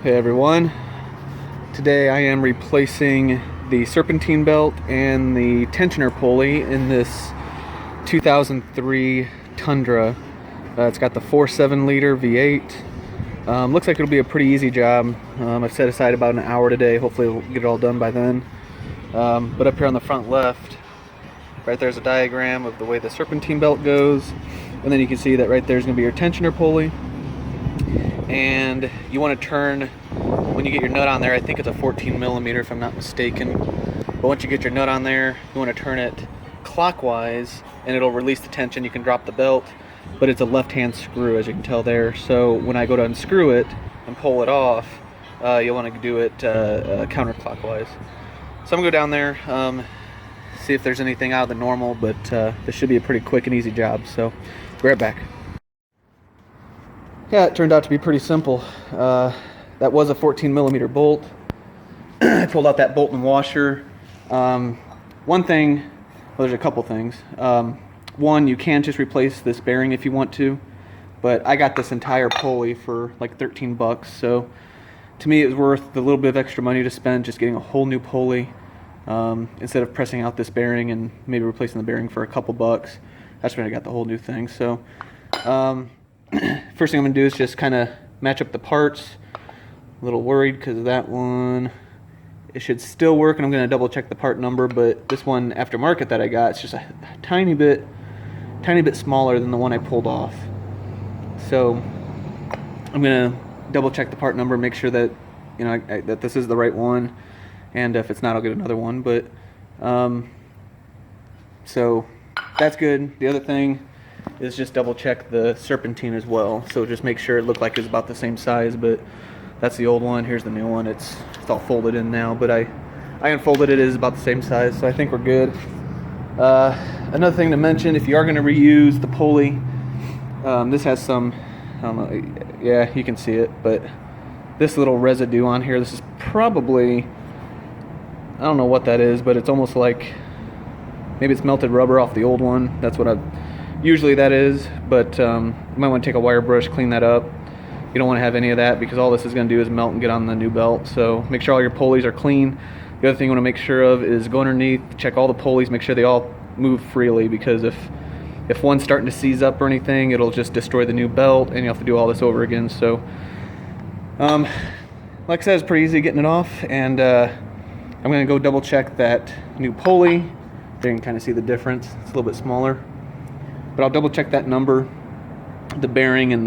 Hey everyone, today I am replacing the Serpentine belt and the tensioner pulley in this 2003 Tundra. It's got the 4.7 liter V8. Looks like it'll be a pretty easy job. I've set aside about an hour today. Hopefully we'll get it all done by then. But up here on the front left, right there's a diagram of the way the Serpentine belt goes. And then you can see that right there's going to be your tensioner pulley. And you want to turn, when you get your nut on there, I think it's a 14 millimeter if I'm not mistaken. But once you get your nut on there, you want to turn it clockwise and it'll release the tension. You can drop the belt, but it's a left-hand screw, as you can tell there. So when I go to unscrew it and pull it off, you'll want to do it counterclockwise. So I'm going to go down there, see if there's anything out of the normal, but this should be a pretty quick and easy job. So be right back. Yeah, it turned out to be pretty simple. That was a 14 millimeter bolt. I pulled out that bolt and washer. One thing, well, there's a couple things. One, you can just replace this bearing if you want to, but I got this entire pulley for like 13 bucks. So to me, it was worth the little bit of extra money to spend just getting a whole new pulley instead of pressing out this bearing and maybe replacing the bearing for a couple bucks. That's when I got the whole new thing. So. First thing I'm going to do is just kind of match up the parts. A little worried because of that one. It should still work, and I'm going to double check the part number, but this one aftermarket that I got, it's just a tiny bit smaller than the one I pulled off. So I'm going to double check the part number, make sure that that this is the right one, and if it's not, I'll get another one. But so that's good. The other thing is just double check the Serpentine as well. So just make sure it looked like it's about the same size, but that's the old one. Here's the new one. It's all folded in now, but I unfolded it. It is about the same size, so I think we're good. Another thing to mention, if you are going to reuse the pulley, this has some, I don't know, yeah, you can see it, but this little residue on here, this is probably, I don't know what that is, but it's almost like maybe it's melted rubber off the old one. That's what usually that is, but you might want to take a wire brush, clean that up. You don't want to have any of that because all this is going to do is melt and get on the new belt. So make sure all your pulleys are clean. The other thing you want to make sure of is go underneath, check all the pulleys, make sure they all move freely, because if one's starting to seize up or anything, it'll just destroy the new belt and you have to do all this over again. So like I said, it's pretty easy getting it off, and I'm going to go double check that new pulley. There you can kind of see the difference. It's a little bit smaller. But I'll double check that number. The bearing and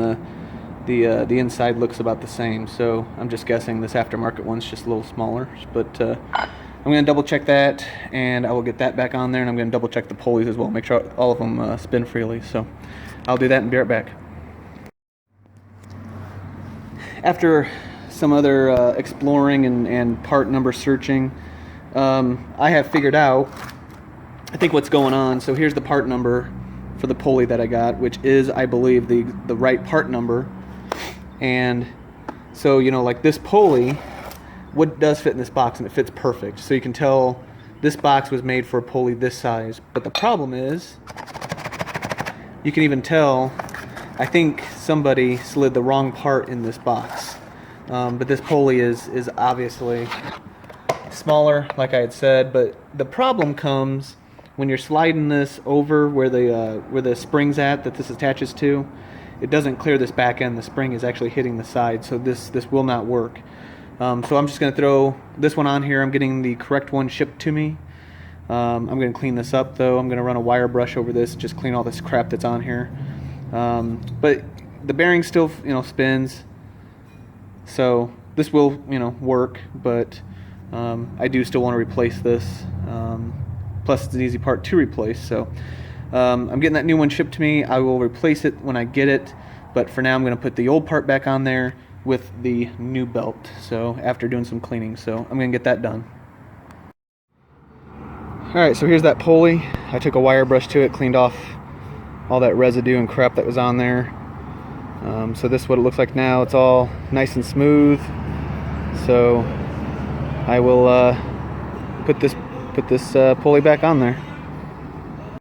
the inside looks about the same, so I'm just guessing this aftermarket one's just a little smaller. But I'm going to double check that, and I will get that back on there, and I'm going to double check the pulleys as well, make sure all of them spin freely. So I'll do that and be right back. After some other exploring and part number searching, I have figured out, I think, what's going on. So here's the part number for the pulley that I got, which is, I believe, the right part number. And so, like this pulley, what does fit in this box, and it fits perfect. So you can tell this box was made for a pulley this size. But the problem is, you can even tell, I think somebody slid the wrong part in this box. But this pulley is obviously smaller, like I had said. But the problem comes when you're sliding this over where the spring's at that this attaches to. It doesn't clear this back end. The spring is actually hitting the side, so this will not work. So I'm just going to throw this one on here. I'm getting the correct one shipped to me. I'm going to clean this up, though. I'm going to run a wire brush over this, just clean all this crap that's on here. But the bearing still spins, so this will work, but I do still want to replace this. Plus it's an easy part to replace, so I'm getting that new one shipped to me. I will replace it when I get it, but for now I'm going to put the old part back on there with the new belt, so after doing some cleaning. So I'm going to get that done. Alright, so here's that pulley. I took a wire brush to it, cleaned off all that residue and crap that was on there. So this is what it looks like now. It's all nice and smooth. So I will put this pulley back on there.